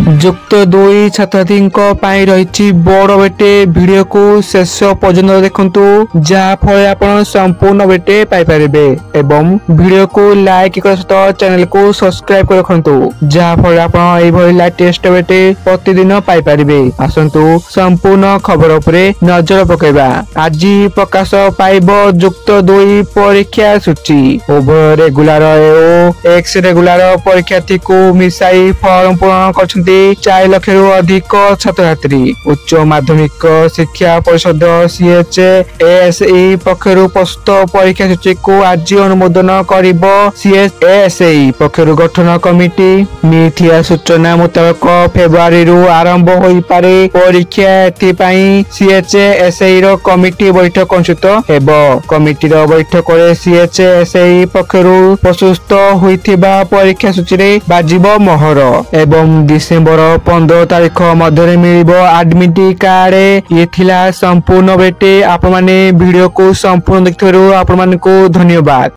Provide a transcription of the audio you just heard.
ଯୁକ୍ତ 2 ଛାତ୍ରଛାତ୍ରୀଙ୍କ ପାଇଁ ରହିଛି ବଡ଼ ବେଟେ ଭିଡିଓକୁ ଶେଷ ପର୍ଯ୍ୟନ୍ତ ଦେଖନ୍ତୁ ଯାହା ଫଳରେ ଆପଣ ସମ୍ପୂର୍ଣ୍ଣ ବେଟେ ପାଇପାରିବେ ଏବଂ ଭିଡିଓକୁ ଲାଇକ୍ କରିବା ସହିତ ଚ୍ୟାନେଲକୁ ସବସ୍କ୍ରାଇବ କରି ରଖନ୍ତୁ ଯାହା ଫଳରେ ଆପଣ ଏଇଭଳି ଲାଟେଷ୍ଟ ବେଟେ ପ୍ରତିଦିନ ପାଇପାରିବେ। ଆସନ୍ତୁ ସମ୍ପୂର୍ଣ୍ଣ ଖବର ଉପରେ ନଜର ପକାଇବା। ଆଜି ପ୍ରକାଶ ପାଇବ ଯୁକ୍ତ 2 ପରୀକ୍ଷା ସୂଚୀ। ଉଭୟ ରେଗୁଲାର ଓ ଏକ୍ସ ରେଗୁଲାର ପରୀକ୍ଷାର୍ଥୀଙ୍କୁ ମିଶାଇ ଫର୍ମ ପୂରଣ କରିଛନ୍ତି 4 ଲକ୍ଷରୁ ଅଧିକ ଛାତ୍ରଛାତ୍ରୀ। ଉଚ୍ଚ ମାଧ୍ୟମିକ ଶିକ୍ଷା ପରିଷଦ CHSE ପକ୍ଷରୁ ପ୍ରସ୍ତୁତ ପରୀକ୍ଷା ସୂଚୀକୁ ଆଜି ଅନୁମୋଦନ କରିବ। CHSE ପକ୍ଷରୁ ଗଠନ କମିଟି। ମିଳିଥିବା ସୂଚନା ମୁତାବକ ଫେବୃଆରୀରୁ ଆରମ୍ଭ ହୋଇପାରେ ପରୀକ୍ଷା। ଏଥିପାଇଁ CHSE ର କମିଟି ବୈଠକ ଅନୁଷ୍ଠିତ ହେବ। କମିଟିର ବୈଠକରେ CHSE ପକ୍ଷରୁ ପ୍ରସ୍ତୁତ ହୋଇଥିବା ପରୀକ୍ଷା ସୂଚୀରେ ବାଜିବ ମୋହର ଏବଂ ଡିସେମ୍ବର 15 ତାରିଖ ମଧ୍ୟରେ ମିଳିବ ଆଡମିଟ୍ କାର୍ଡ। ଇଏ ଥିଲା ସମ୍ପୂର୍ଣ୍ଣ ବେଟେ। ଆପଣମାନେ ଭିଡିଓକୁ ସମ୍ପୂର୍ଣ୍ଣ ଦେଖିଥିବାରୁ ଆପଣମାନଙ୍କୁ ଧନ୍ୟବାଦ।